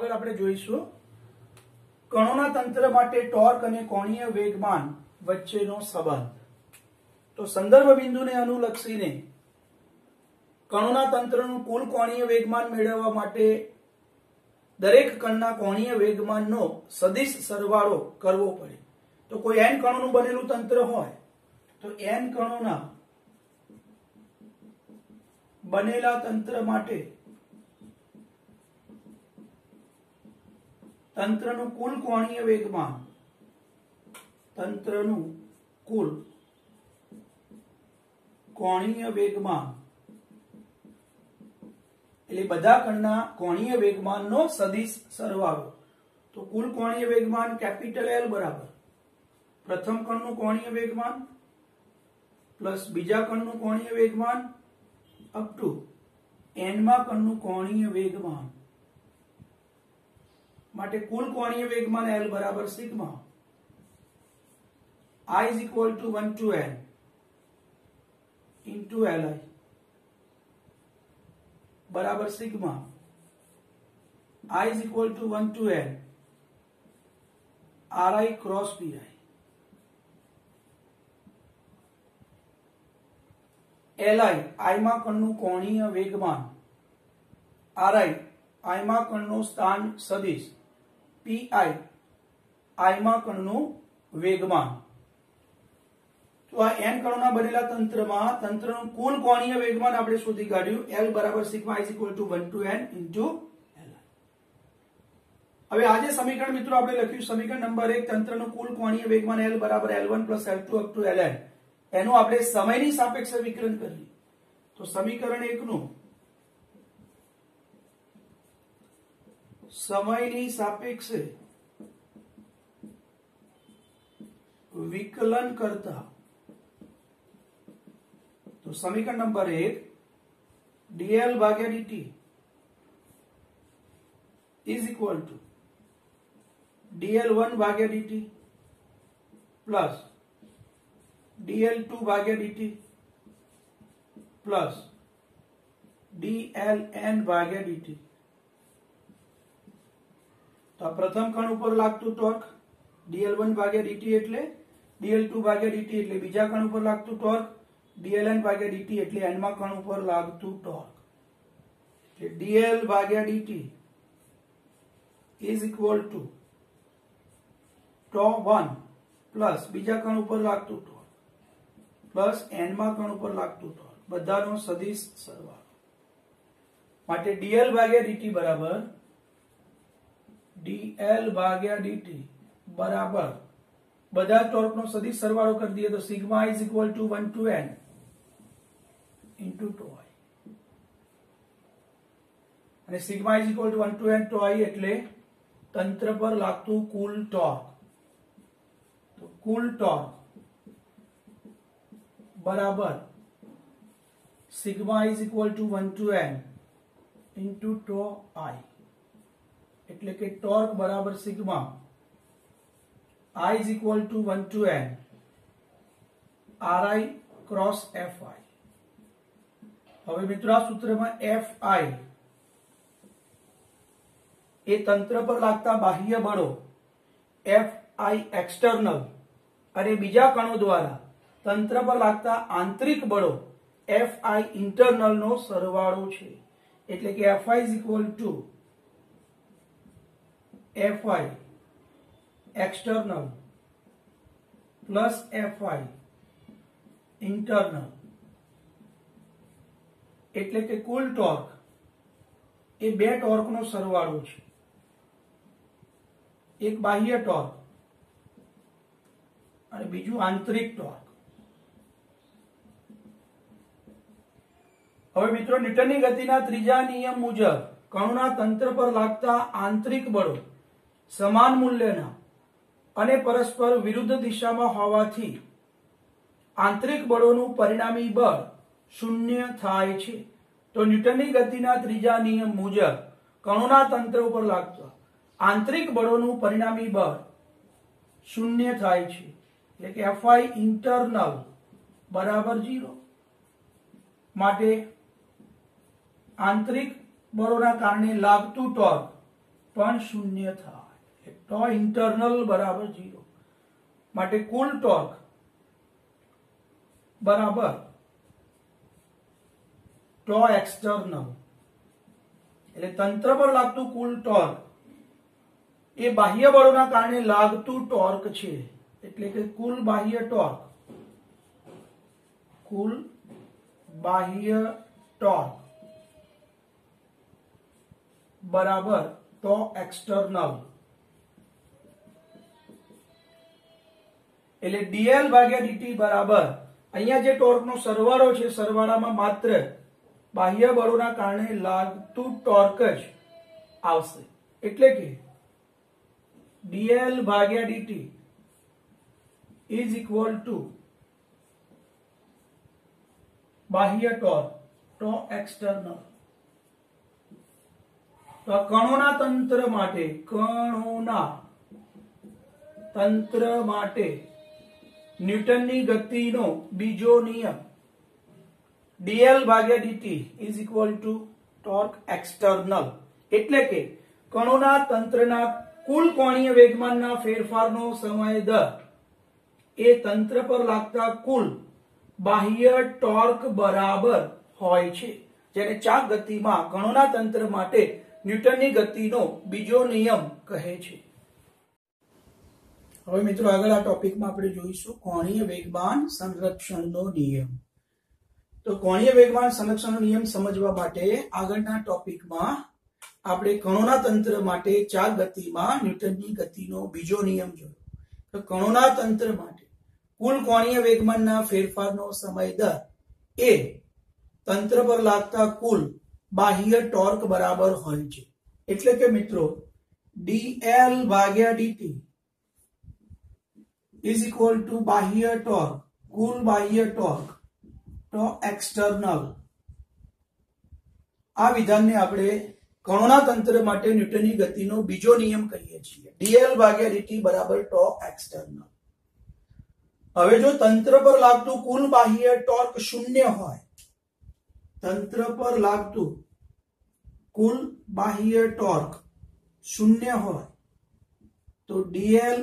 આગળ આપણે જોઈશું કણોના તંત્ર માટે ટોર્ક અને કોણીય વેગમાન વચ્ચેનો સંબંધ. તો સંદર્ભ બિંદુને અનુલક્ષીને કણોના તંત્રનું કુલ કોણીય વેગમાન મેળવવા માટે દરેક કણના કોણીય વેગમાનનો સદિશ સરવાળો કરવો પડે. તો કોઈ n કણોનું બનેલું તંત્ર હોય તો n કણોના બનેલા તંત્ર માટે તંત્રનું કુલ કોણીય વેગમાન એટલે બધા કણના કોણીય વેગમાનનો સદિશ સરવાળો. તો કુલ કોણીય વેગમાન કેપિટલ L બરાબર પ્રથમ કણનું કોણીય વેગમાન પ્લસ બીજા કણનું કોણીય વેગમાન અપ ટુ n કણનું કોણીય વેગમાન માટે કુલ કોણીય વેગમાન L બરાબર sigma I is equal to 1 to n into Li बराबर sigma I is equal to 1 to n Ri cross Pi. Li I માં કણનું કોણીય વેગમાન, Ri I માં કણનું સ્થાન સદિશ, Pi I માં કણનું વેગમાન. તો આ n કણોના બનેલા તંત્રમાં તંત્રનું કુલ કોણીય વેગમાન આપણે શોધી કાઢ્યું. L બરાબર sigma I is equal to 1 to n into Li. હવે આ જે સમીકરણ મિત્રો આપણે લખ્યું સમીકરણ નંબર 1 તંત્રનું કુલ કોણીય વેગમાન L બરાબર L1 plus L2 up to Ln એનું આપણે સમયની સાપેક્ષે વિકલન કરીએ. તો સમીકરણ 1 નું સમયની સાપેક્ષે વિકલન કરતા તો સમીકરણ નંબર 1 dl ભાગ્યા dt is equal to dl1 ભાગ્યા dt plus dl2 ભાગ્યા dt plus dln ભાગ્યા dt. તો આ પ્રથમ કણ ઉપર લાગતું ટોર્ક dl1 ભાગ્યા dt એટલે dl2 ભાગ્યા dt એટલે બીજા કણ ઉપર લાગતું ટોર્ક dln ભાગ્યા dt એટલે n માં કણ ઉપર લાગતું ટોર્ક. dl ભાગ્યા dt is equal to τ1 plus બીજા કણ ઉપર લાગતું ટોર્ક પ્લસ n માં કણ ઉપર લાગતું ટોર્ક બધાનો સદિશ સરવાળો. માટે dl ભાગ્યા dt બરાબર dl ભાગ્યા dt બરાબર બધા ટોર્કનો સદિશ સરવાળો કરી દઈએ તો sigma is equal to 1 to n into τi. અને sigma is equal to 1 to n τi એટલે તંત્ર પર લાગતું કુલ ટોર્ક. તો કુલ ટોર્ક બરાબર sigma is equal to 1 to n into τi એટલે કે ટોર્ક બરાબર sigma I is equal to 1 to n Ri cross Fi. હવે મિત્રો આ સૂત્રમાં Fi એ તંત્ર પર લાગતા બાહ્ય બળો Fi એક્સટર્નલ અને બીજા કણો દ્વારા તંત્ર પર લાગતા આંતરિક બળો Fi ઇન્ટરનલ નો સરવાળો છે. એટલે કે Fi is equal to Fi external plus Fi internal એટલે કે કુલ ટોર્ક એ બે ટોર્કનો સરવાળો છે. એક બાહ્ય ટોર્ક અને બીજું આંતરિક ટોર્ક. હવે મિત્રો ન્યૂટનની ગતિના ત્રીજા નિયમ મુજબ કણોના તંત્ર પર લાગતા આંતરિક બળો સમાન મૂલ્યના અને પરસ્પર વિરુદ્ધ દિશામાં હોવાથી આંતરિક બળોનું પરિણામી બળ શૂન્ય થાય છે. તો ન્યૂટનની ગતિના ત્રીજા નિયમ મુજબ કણોના તંત્ર ઉપર લાગતા આંતરિક બળોનું પરિણામી બળ શૂન્ય થાય છે. એટલે કે Fi ઇન્ટરનલ બરાબર 0. માટે આંતરિક બળોના કારણે લાગતું ટોર્ક પણ શૂન્ય થાય. ટો ઇન્ટરનલ બરાબર 0 માટે કુલ ટોર્ક બરાબર ટો એક્સટર્નલ, એટલે તંત્ર પર લાગતું કુલ ટોર્ક એ બાહ્ય બળોના કારણે લાગતું ટોર્ક છે, એટલે કે કુલ બાહ્ય ટોર્ક, કુલ બાહ્ય ટોર્ક બરાબર ટો એક્સટર્નલ, એટલે dl ભાગ્યા dt બરાબર અહીંયા જે ટોર્કનો સરવાળો છે, સરવાળામાં માત્ર બાહ્ય બળોના કારણે લાગતું ટોર્ક જ આવશે, એટલે કે dl ભાગ્યા dt ઇઝ ઇક્વલ ટુ બાહ્ય ટોર્ક ટો એક્સટર્નલ. તો કણોના તંત્ર માટે ન્યૂટનની ગતિનો બીજો નિયમ dl ભાગ્યા dt is equal to torque external, એટલે કે કણોના તંત્રના કુલ કોણીય વેગમાનના ફેરફારનો સમય દર એ તંત્ર પર લાગતા કુલ બાહ્ય ટોર્ક બરાબર હોય છે, જેને ચાક ગતિમાં કણોના તંત્ર માટે ન્યૂટનની ગતિનો બીજો નિયમ કહે છે. હવે મિત્રો આગળ આ ટોપિકમાં આપણે જોઈશું કોણીય વેગમાન સંરક્ષણનો નિયમ. તો કોણીય વેગમાન સંરક્ષણનો નિયમ સમજવા માટે આગળના ટોપિકમાં આપણે કણોના તંત્ર માટે ચાક ગતિમાં ન્યૂટનની ગતિનો બીજો નિયમ જોયો. તો કણોના તંત્ર માટે કુલ કોણીય વેગમાનના ફેરફારનો સમય દર એ તંત્ર પર લાગતા કુલ બાહ્ય ટોર્ક બરાબર હોય છે, એટલે કે મિત્રો dl ભાગ્યા dt ઇઝ ઇક્વલ ટુ બાહ્ય ટોર્ક, કુલ બાહ્ય ટોર્ક ટો એક્સટર્નલ. આ વિધાનને આપણે કણોના તંત્ર માટે ન્યૂટનની ગતિનો બીજો નિયમ કહીએ છીએ. dl ભાગ્યા dt બરાબર ટો એક્સટર્નલ. હવે જો તંત્ર પર લાગતું કુલ બાહ્ય ટોર્ક શૂન્ય હોય, તંત્ર પર લાગતું કુલ બાહ્ય ટોર્ક શૂન્ય હોય તો dl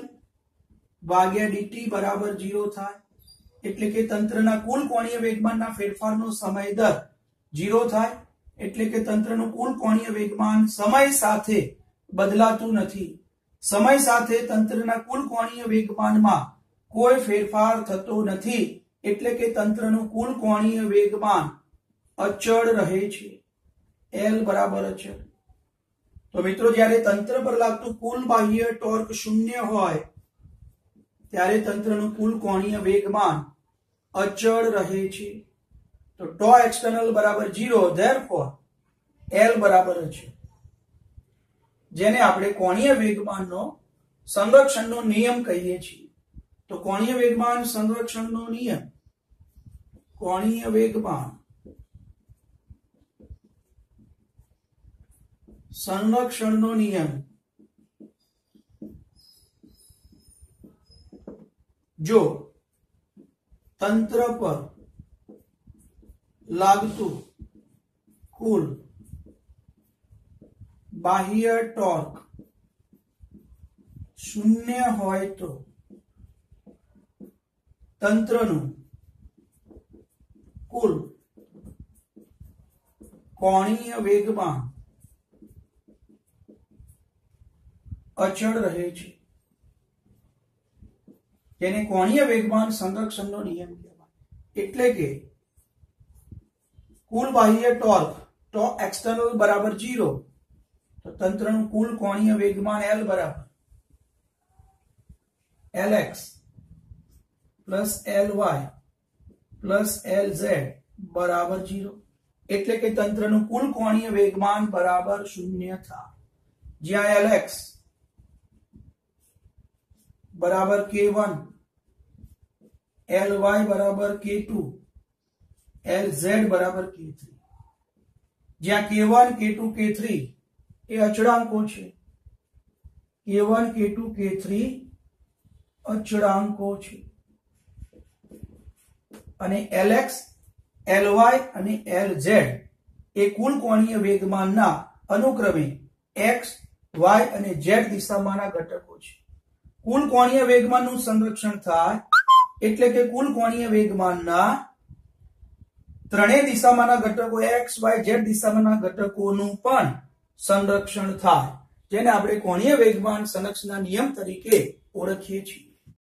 ભાગ્યા dt બરાબર 0 થાય, એટલે કે તંત્રના કુલ કોણીય વેગમાનના ફેરફારનો સમય દર 0 થાય, એટલે કે તંત્રનું કુલ કોણીય વેગમાન સમય સાથે બદલાતું નથી. સમય સાથે તંત્રના કુલ કોણીય વેગમાનમાં કોઈ ફેરફાર થતો નથી, એટલે કે તંત્રનું કુલ કોણીય વેગમાન અચળ રહે છે, L બરાબર અચળ. તો મિત્રો જ્યારે તંત્ર પર લાગતું કુલ બાહ્ય ટોર્ક શૂન્ય હોય ત્યારે તંત્રનું કુલ કોણીય વેગમાન અચળ રહે છે. તો ટો એક્સટર્નલ બરાબર 0, ધેરફોર L બરાબર અચળ, જેને આપણે કોણીય વેગમાનનો સંરક્ષણનો નિયમ કહીએ છીએ. તો કોણીય વેગમાન સંરક્ષણનો નિયમ, કોણીય વેગમાન સંરક્ષણનો નિયમ, જો તંત્ર પર લાગતું કુલ બાહ્ય ટોર્ક શૂન્ય હોય તો તંત્રનું કુલ કોણીય વેગમાન અચળ રહે છે, જેને કોણીય વેગમાન સંરક્ષણનો નિયમ કહેવાય. એટલે કે કુલ બાહ્ય ટોર્ક ટો એક્સટર્નલ બરાબર 0, તો તંત્રનું કુલ કોણીય વેગમાન L બરાબર Lx plus Ly plus Lz બરાબર 0, એટલે કે તંત્રનું કુલ કોણીય વેગમાન બરાબર 0 થાય, જ્યાં Lx બરાબર k1, Ly બરાબર k2, Lz બરાબર k3, જ્યાં k1 k2 k3 એ અચળાંકો છે, k1 k2 k3 અચળાંકો છે, અને Lx Ly અને Lz એ કુલ કોણીય વેગમાનના અનુક્રમે x વાય અને ઝેડ દિશામાંના ઘટકો છે. કુલ કોણીય વેગમાનનું સંરક્ષણ થાય એટલે કે કુલ કોણીય વેગમાનના ત્રણેય દિશામાંના ઘટકો એક્સ વાય ઝેડ દિશામાંના ઘટકોનું પણ સંરક્ષણ થાય, જેને આપણે કોણીય વેગમાન સંરક્ષણના નિયમ તરીકે ઓળખીએ છીએ.